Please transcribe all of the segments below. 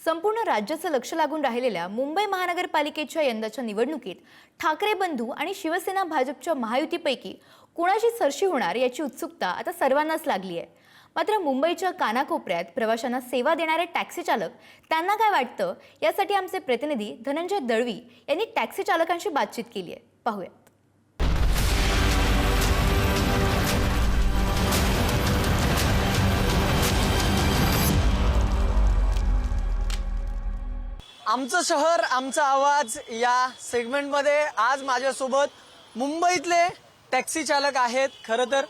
संपूर्ण राज्याचं लक्ष लागून राहिलेल्या मुंबई महानगरपालिकेच्या यंदाच्या निवडणुकीत ठाकरे बंधू आणि शिवसेना भाजपच्या महायुतीपैकी कोणाची सरशी होणार याची उत्सुकता आता सर्वांनाच लागली आहे। मात्र मुंबईच्या कानाकोपऱ्यात प्रवाशांना सेवा देणारे टॅक्सी चालक त्यांना काय वाटतं यासाठी आमचे प्रतिनिधी धनंजय दळवी यांनी टॅक्सी चालकांशी बातचीत केली आहे। पाहूया। आमचं शहर आमचा आवाज या सेगमेंटमध्ये आज माझ्यासोबत मुंबईतले टॅक्सी चालक आहेत। खरं तर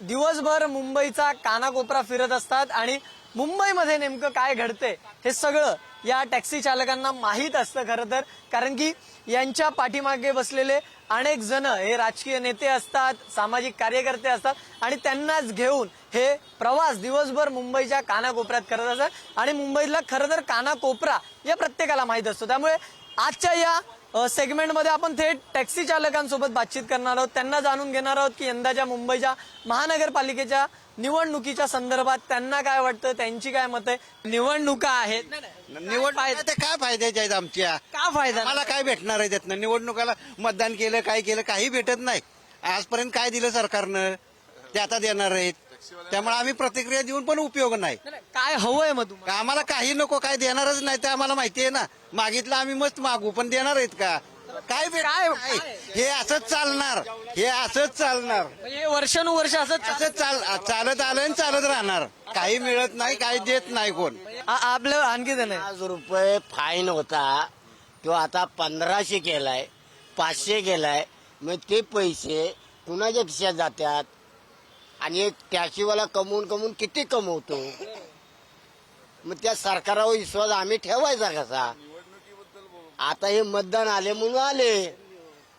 दिवसभर मुंबईचा कानाकोपरा फिरत असतात आणि मुंबईमध्ये नेमकं काय घडते हे सगळं या टॅक्सी चालकांना माहीत असतं। खरं तर कारण की यांच्या पाठीमागे बसलेले अनेक जण हे राजकीय नेते असतात, सामाजिक कार्यकर्ते असतात आणि त्यांनाच घेऊन हे प्रवास दिवसभर मुंबईच्या कानाकोपऱ्यात करत असतात आणि मुंबईतला खरं तर कानाकोपरा या प्रत्येकाला माहीत असतो। त्यामुळे आजच्या या सेगमेंटमध्ये आपण थेट टॅक्सी चालकांसोबत बातचीत करणार आहोत, त्यांना जाणून घेणार आहोत की यंदाच्या मुंबईच्या महानगरपालिकेच्या निवडणुकीच्या संदर्भात त्यांना काय वाटतं, त्यांची काय मत आहे। निवडणुका आहेत, निवडणुका ते काय फायद्याच्या आहेत आमच्या? का फायदा? मला काय भेटणार आहे त्यातनं? निवडणुकाला मतदान केलं, काय केलं, काही भेटत नाही। आजपर्यंत काय दिलं सरकारनं ते आता देणार आहेत, त्यामुळे आम्ही प्रतिक्रिया देऊन पण उपयोग नाही। काय हवंय मग तुम्हाला? आम्हाला काही नको, काय देणारच नाही ते आम्हाला माहिती आहे ना। मागितलं आम्ही मस्त मागू, पण देणार आहेत का? काय काय? हे असंच चालणार, हे असंच चालणार, म्हणजे वर्षानुवर्ष असंच चालत आलं आणि चालत राहणार। काही मिळत नाही, काही देत नाही कोण। आपलं आणखी जण आहे। 5 रुपये फाईन होता तो आता 1500 केलाय, 500 केलाय। मग ते पैसे कुणाच्या खिशात जातात आणि एक टॅक्सीवाला कमवून किती कमवतो? मग त्या सरकारवर विश्वास आम्ही ठेवायचा कसा? आता हे मतदान आले म्हणून आले,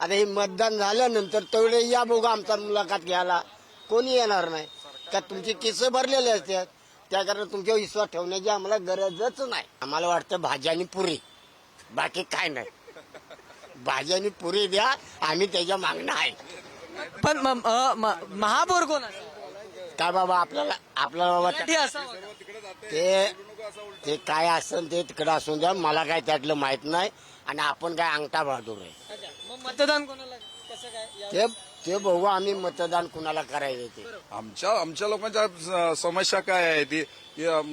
आता हे मतदान झाल्यानंतर तेवढे या बघू आमचा मुलाखत घ्यायला कोणी येणार नाही का? तुमचे केस भरलेले असतात, त्याकरता तुमच्यावर विश्वास ठेवण्याची आम्हाला गरजच नाही। आम्हाला वाटतं भाजी आणि पुरी, बाकी काय नाही। भाजी आणि पुरी द्या, आम्ही त्याच्या मागणं आहे। पण महापौर कोण असेल? काय बाबा आपल्याला बाबा मराठी असावं का? ते काय असेल ते तिकडे असून द्या, मला काय त्यातलं माहित नाही आणि आपण काय अंगठा बहादूर आहे। अच्छा, मग मतदान कोणाला कसं काय? ते बघू आम्ही मतदान कुणाला करायचं ते। आमच्या लोकांच्या समस्या काय आहे ती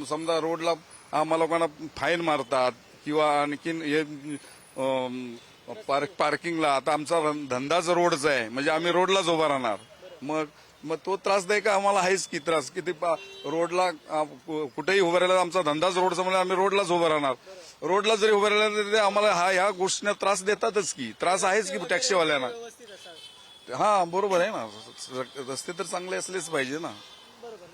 समजा रोडला आम्हा लोकांना फाईन मारतात किंवा आणखीन हे पार्किंगला। आता आमचा धंदाच रोडचा आहे, म्हणजे आम्ही रोडलाच उभा राहणार। मग तो त्रासदायक आम्हाला आहेच की त्रास किती रोडला कुठेही उभं राहिला, आमचा धंदाच रोडचा म्हणजे आम्ही रोडलाच उभं राहणार। रोडला जरी उभं राहिला तरी आम्हाला ह्या गोष्टीने त्रास देतातच की, त्रास आहेच की टॅक्सीवाल्यांना। हा बरोबर आहे ना, रस्ते तर चांगले असलेच पाहिजे ना।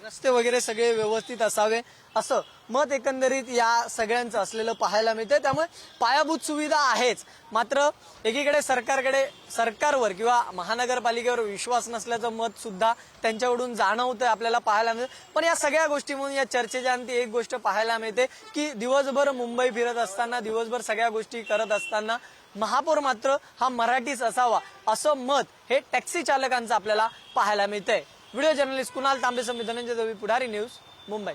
रस्ते वगैरे सगळे व्यवस्थित असावे असं मत एकंदरीत या सगळ्यांचं असलेलं पाहायला मिळतंय। त्यामुळे पायाभूत सुविधा आहेच, मात्र एकीकडे सरकारवर किंवा महानगरपालिकेवर विश्वास नसल्याचं मत सुद्धा त्यांच्याकडून जाणवतंय, आपल्याला पाहायला मिळतं। पण या सगळ्या गोष्टी म्हणून या चर्चेच्या अंती एक गोष्ट पाहायला मिळते की दिवसभर मुंबई फिरत असताना, दिवसभर सगळ्या गोष्टी करत असताना महापौर मात्र हा मराठीच असावा असं मत हे टॅक्सी चालकांचं आपल्याला पाहायला मिळतंय। व्हिडिओ जर्नलिस्ट कुणाल तांबे समित, धनंजय दळवी, पुढारी न्यूज, मुंबई।